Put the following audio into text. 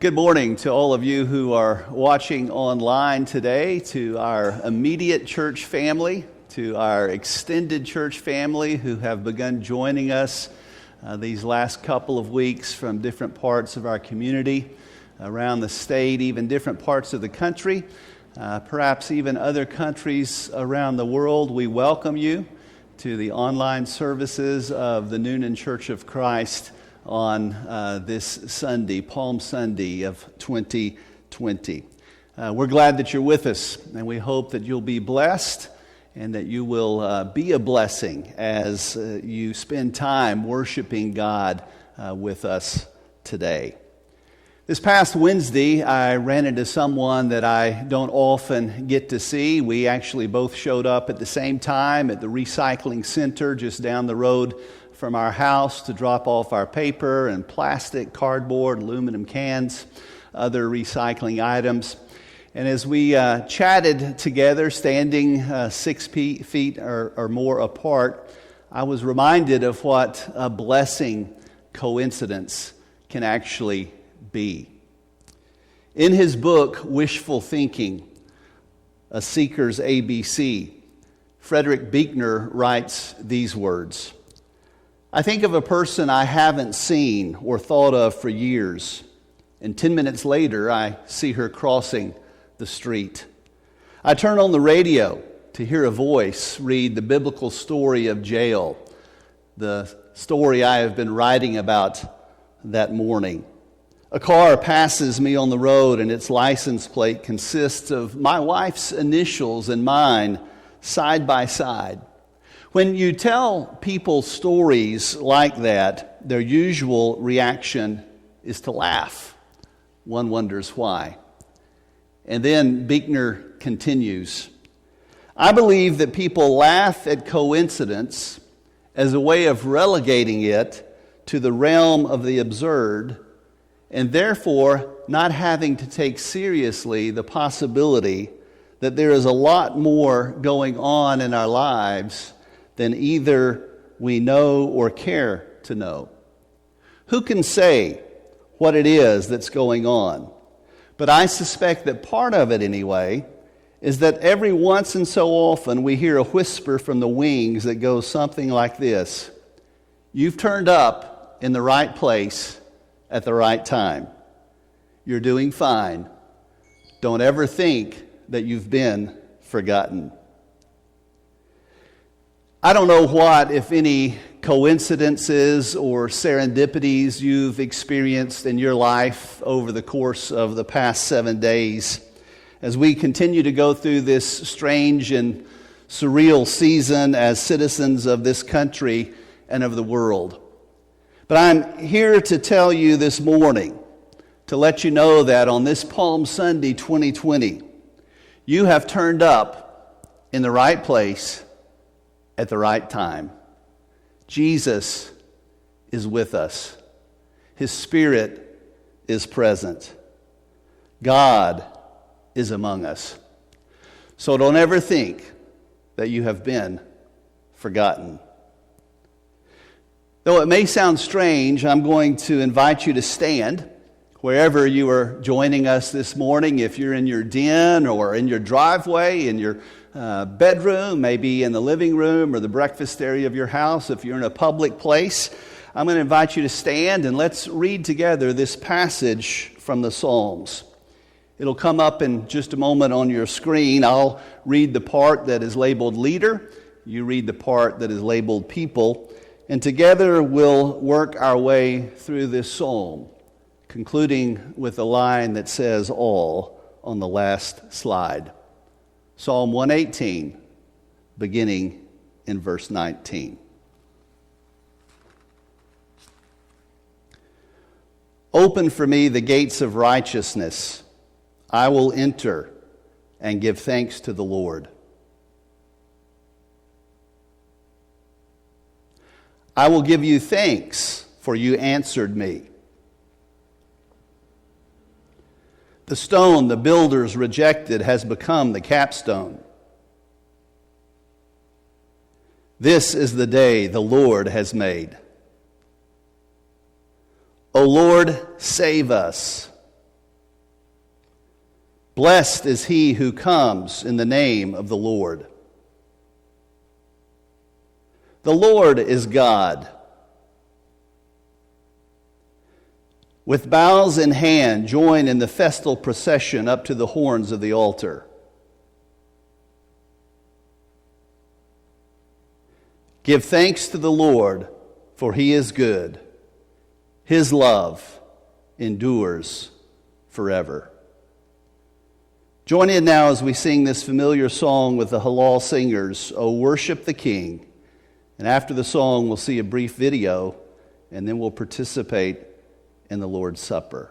Good morning to all of you who are watching online today, to our immediate church family, to our extended church family who have begun joining us these last couple of weeks from different parts of our community, around the state, even different parts of the country, perhaps even other countries around the world. We welcome you to the online services of the Noonan Church of Christ on this Sunday, Palm Sunday of 2020. We're glad that you're with us, and we hope that you'll be blessed and that you will be a blessing as you spend time worshiping God with us today. This past Wednesday, I ran into someone that I don't often get to see. We actually both showed up at the same time at the recycling center just down the road from our house to drop off our paper and plastic, cardboard, aluminum cans, other recycling items. And as we chatted together, standing 6 feet or more apart, I was reminded of what a blessing coincidence can actually be. In his book, Wishful Thinking, A Seeker's ABC, Frederick Buechner writes these words: I think of a person I haven't seen or thought of for years, and 10 minutes later, I see her crossing the street. I turn on the radio to hear a voice read the biblical story of Jael, the story I have been writing about that morning. A car passes me on the road, and its license plate consists of my wife's initials and mine side by side. When you tell people stories like that, their usual reaction is to laugh. One wonders why. And then Buechner continues, I believe that people laugh at coincidence as a way of relegating it to the realm of the absurd, and therefore not having to take seriously the possibility that there is a lot more going on in our lives than either we know or care to know. Who can say what it is that's going on? But I suspect that part of it, anyway, is that every once and so often we hear a whisper from the wings that goes something like this: you've turned up in the right place at the right time. You're doing fine. Don't ever think that you've been forgotten. I don't know what, if any, coincidences or serendipities you've experienced in your life over the course of the past 7 days as we continue to go through this strange and surreal season as citizens of this country and of the world. But I'm here to tell you this morning, to let you know that on this Palm Sunday 2020, you have turned up in the right place at the right time. Jesus is with us. His Spirit is present. God is among us. So don't ever think that you have been forgotten. Though it may sound strange, I'm going to invite you to stand wherever you are joining us this morning. If you're in your den or in your driveway, in your bedroom, maybe in the living room or the breakfast area of your house, if you're in a public place, I'm going to invite you to stand and let's read together this passage from the Psalms. It'll come up in just a moment on your screen. I'll read the part that is labeled leader. You read the part that is labeled people. And together we'll work our way through this psalm, concluding with a line that says all on the last slide. Psalm 118, beginning in verse 19. Open for me the gates of righteousness. I will enter and give thanks to the Lord. I will give you thanks, for you answered me. The stone the builders rejected has become the capstone. This is the day the Lord has made. O Lord, save us. Blessed is he who comes in the name of the Lord. The Lord is God. With boughs in hand, join in the festal procession up to the horns of the altar. Give thanks to the Lord, for he is good. His love endures forever. Join in now as we sing this familiar song with the Halal singers, "O Worship the King." And after the song, we'll see a brief video, and then we'll participate in the Lord's Supper.